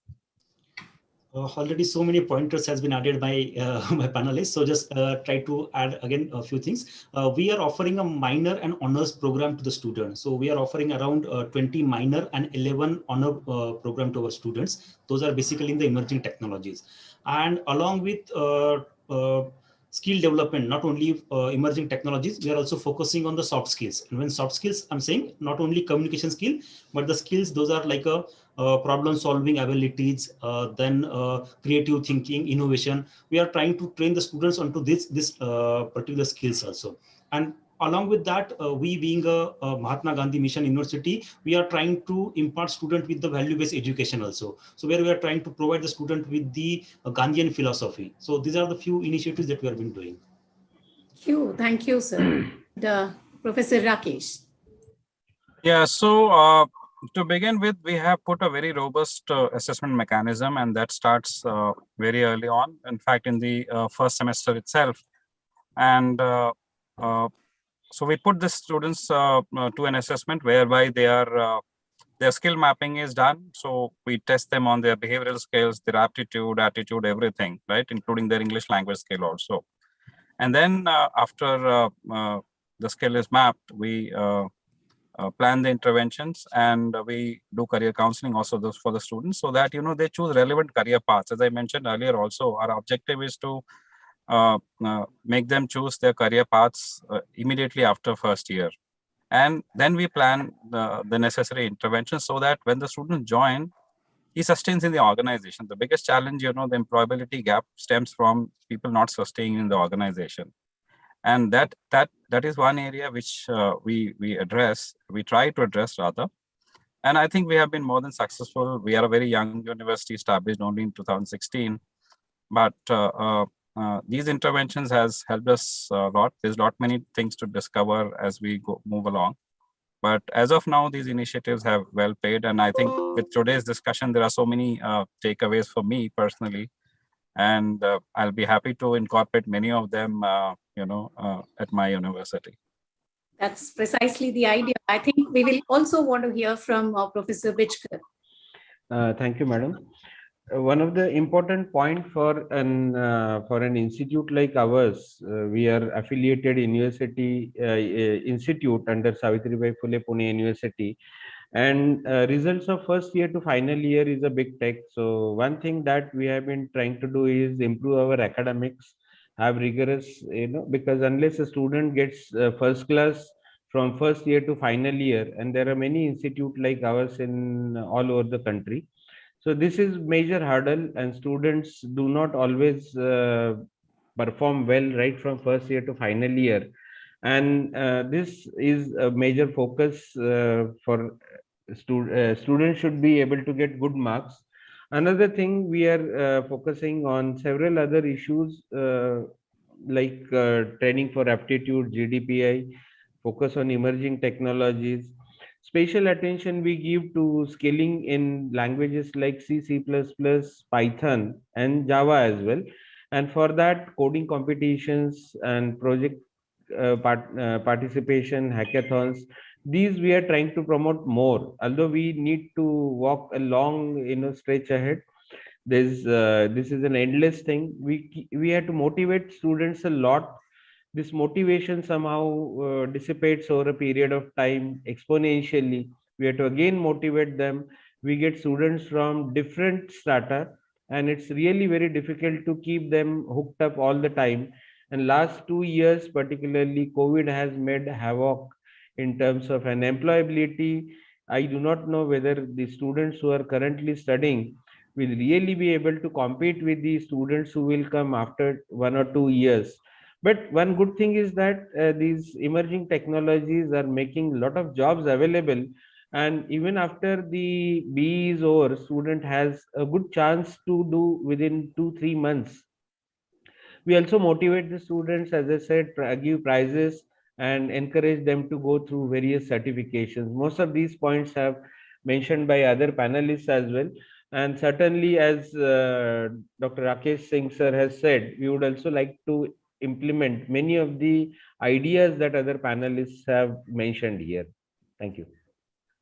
Already so many pointers has been added by my panelists. So just try to add again a few things. We are offering a minor and honors program to the students. So we are offering around 20 minor and 11 honor program to our students. Those are basically in the emerging technologies. And along with skill development, not only emerging technologies, we are also focusing on the soft skills. And when soft skills, I'm saying not only communication skill, but the skills, those are like a problem solving abilities, then creative thinking, innovation. We are trying to train the students onto this particular skills also. And along with that, we being a Mahatma Gandhi Mission University, we are trying to impart student with the value-based education also. So where we are trying to provide the student with the Gandhian philosophy. So these are the few initiatives that we have been doing. Thank you, sir. Professor Rakesh. Yeah, so to begin with, we have put a very robust assessment mechanism, and that starts very early on. In fact, in the first semester itself. And so we put the students to an assessment whereby their skill mapping is done. So we test them on their behavioral skills, their aptitude, attitude, everything, right, including their English language skill also. And then after the skill is mapped, we plan the interventions, and we do career counseling also for the students, so that they choose relevant career paths. As I mentioned earlier, also our objective is to make them choose their career paths immediately after first year, and then we plan the necessary interventions so that when the student join, he sustains in the organization. The biggest challenge, the employability gap stems from people not sustaining in the organization. And that is one area which we address, we try to address rather. And I think we have been more than successful. We are a very young university, established only in 2016. But these interventions has helped us a lot. There's a lot many things to discover as we move along. But as of now, these initiatives have well played. And I think with today's discussion, there are so many takeaways for me personally. And I'll be happy to incorporate many of them, at my university. That's precisely the idea. I think we will also want to hear from Professor Bichkar. Thank you, madam. One of the important point for an institute like ours, we are affiliated university institute under Savitribai Phule Pune University, and results of first year to final year is a big tech. So one thing that we have been trying to do is improve our academics, have rigorous, because unless a student gets first class from first year to final year, and there are many institute like ours in all over the country. So this is major hurdle, and students do not always perform well right from first year to final year. And this is a major focus for students should be able to get good marks. Another thing, we are focusing on several other issues like training for aptitude, GDPI, focus on emerging technologies. Special attention we give to skilling in languages like C, C++, Python, and Java as well. And for that, coding competitions and project participation, hackathons, these we are trying to promote more. Although we need to walk a long, stretch ahead. This is an endless thing. We have to motivate students a lot. This motivation somehow dissipates over a period of time exponentially. We have to again motivate them. We get students from different strata, and it's really very difficult to keep them hooked up all the time. And last 2 years, particularly, COVID has made havoc in terms of an employability. I do not know whether the students who are currently studying will really be able to compete with the students who will come after 1 or 2 years. But one good thing is that these emerging technologies are making a lot of jobs available. And even after the BE is over, student has a good chance to do within 2-3 months. We also motivate the students, as I said, give prizes and encourage them to go through various certifications. Most of these points have mentioned by other panelists as well. And certainly, as Dr. Rakesh Singh sir has said, we would also like to implement many of the ideas that other panelists have mentioned here. Thank you.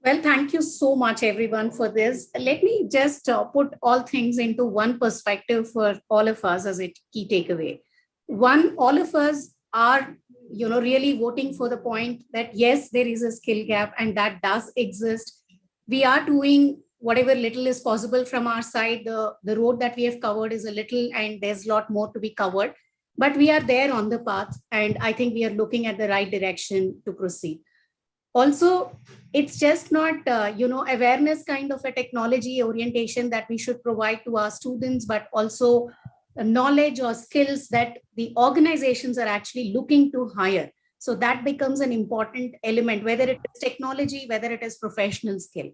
Well, thank you so much, everyone, for this. Let me just put all things into one perspective for all of us as a key takeaway. One, all of us are, really voting for the point that, yes, there is a skill gap and that does exist. We are doing whatever little is possible from our side. The road that we have covered is a little, and there's a lot more to be covered. But we are there on the path, and I think we are looking at the right direction to proceed. Also, it's just not, awareness kind of a technology orientation that we should provide to our students, but also knowledge or skills that the organizations are actually looking to hire. So that becomes an important element, whether it is technology, whether it is professional skill.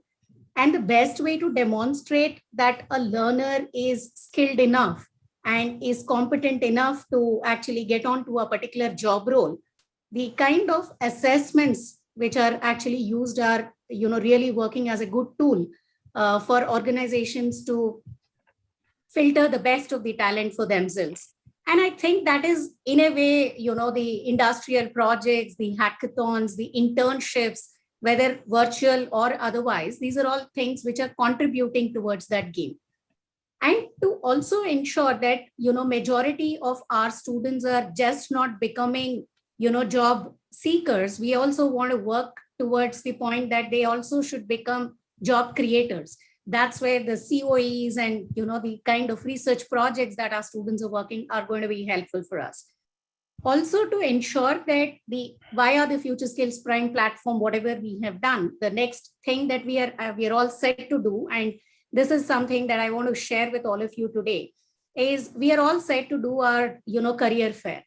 And the best way to demonstrate that a learner is skilled enough and is competent enough to actually get onto a particular job role, the kind of assessments which are actually used are, really working as a good tool for organizations to filter the best of the talent for themselves. And I think that is, in a way, the industrial projects, the hackathons, the internships, whether virtual or otherwise, these are all things which are contributing towards that game. And to also ensure that, majority of our students are just not becoming, job seekers, we also want to work towards the point that they also should become job creators. That's where the COEs and, the kind of research projects that our students are working are going to be helpful for us. Also, to ensure that via the FutureSkills Prime platform, whatever we have done, the next thing that we are all set to do, and this is something that I want to share with all of you today, is we are all set to do our, career fair.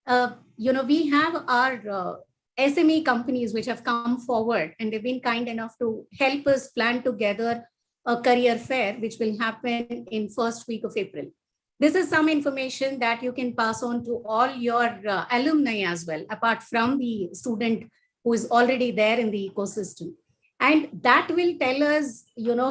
We have our SME companies which have come forward, and they've been kind enough to help us plan together a career fair, which will happen in first week of April. this is some information that you can pass on to all your alumni as well, apart from the student who is already there in the ecosystem. And that will tell us,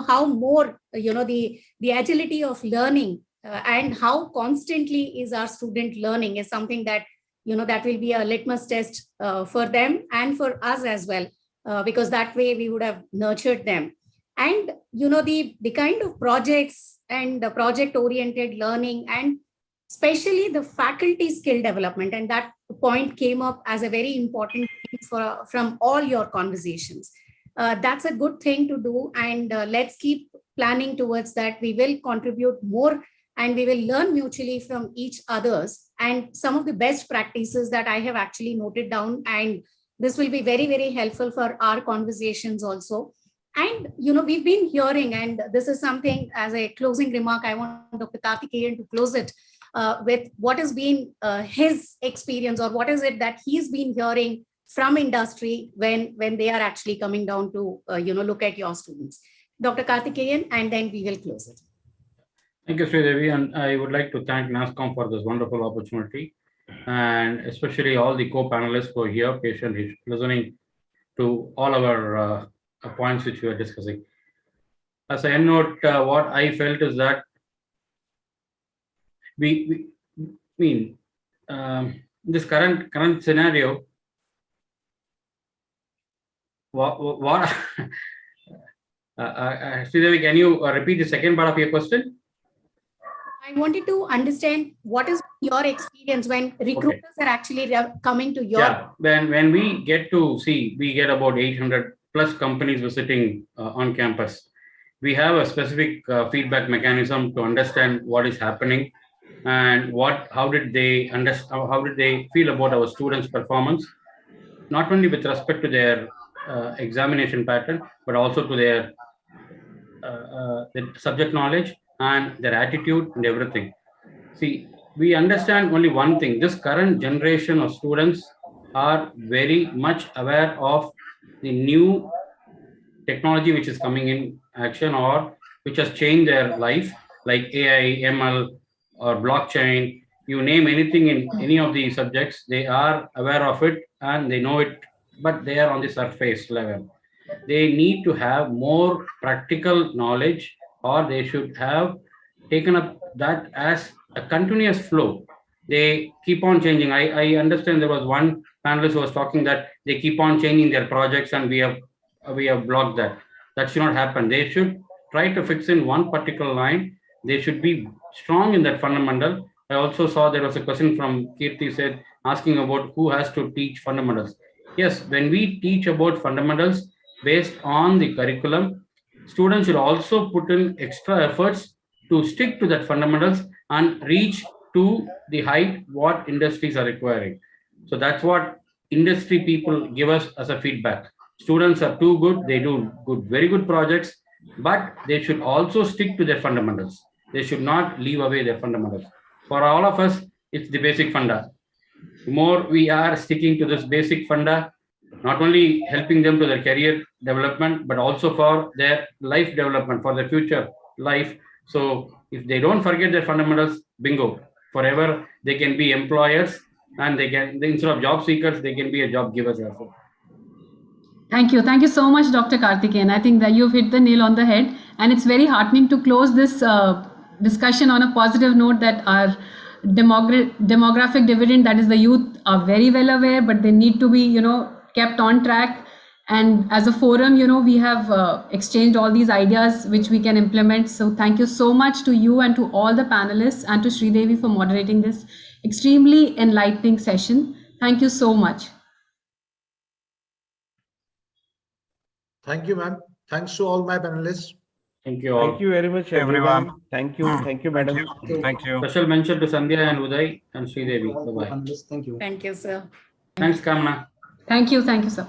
how more, the agility of learning and how constantly is our student learning is something that, that will be a litmus test for them and for us as well, because that way we would have nurtured them. And, the kind of projects and the project-oriented learning, and especially the faculty skill development, and that point came up as a very important thing from all your conversations. That's a good thing to do, and let's keep planning towards that. We will contribute more and we will learn mutually from each others, and some of the best practices that I have actually noted down, and this will be very, very helpful for our conversations also. And, we've been hearing, and this is something as a closing remark, I want Dr. Karthikeyan to close it with what has been his experience, or what is it that he's been hearing from industry when they are actually coming down to, look at your students. Dr. Karthikeyan, and then we will close it. Thank you, Sridevi. And I would like to thank Nasscom for this wonderful opportunity, and especially all the co-panelists who are here, patiently listening to all our points which we are discussing. As I note, what I felt is that this current scenario, what Sridevi, can you repeat the second part of your question? I wanted to understand what is your experience when recruiters are actually coming to your. Yeah, when we get to see, we get about 800 plus companies visiting on campus. We have a specific feedback mechanism to understand what is happening and how did they feel about our students' performance, not only with respect to their examination pattern, but also to their subject knowledge and their attitude and everything. See, we understand only one thing. This current generation of students are very much aware of the new technology which is coming in action or which has changed their life, like AI, ML, or blockchain. You name anything in any of these subjects, they are aware of it and they know it, but they are on the surface level. They need to have more practical knowledge, or they should have taken up that as a continuous flow. They keep on changing. I understand there was one panelist who was talking that they keep on changing their projects and we have blocked that. That should not happen. They should try to fix in one particular line. They should be strong in that fundamental. I also saw there was a question from Kirti said, asking about who has to teach fundamentals. Yes, when we teach about fundamentals based on the curriculum, students should also put in extra efforts to stick to that fundamentals and reach to the height what industries are requiring. So that's what industry people give us as a feedback. Students are too good, they do very good projects, but they should also stick to their fundamentals. They should not leave away their fundamentals. For all of us, it's the basic funda. The more we are sticking to this basic funda, not only helping them to their career development, but also for their life development, for their future life. So if they don't forget their fundamentals, bingo, forever they can be employers, and instead of job seekers, they can be a job givers as well. Thank you so much, Dr. Karthikeyan. I think that you've hit the nail on the head, and it's very heartening to close this discussion on a positive note that our demographic dividend, that is the youth, are very well aware, but they need to be, kept on track. And as a forum, we have exchanged all these ideas which we can implement. So thank you so much to you and to all the panelists and to Sridevi for moderating this extremely enlightening session. Thank you so much. Thank you, ma'am. Thanks to all my panelists. Thank you all. Thank you very much, everyone. Thank you, madam. Thank you. Special mention to Sandhya and Uday and Sridevi. Bye-bye. Thank you. Thank you, sir. Thanks, Kamna. Thank you, sir.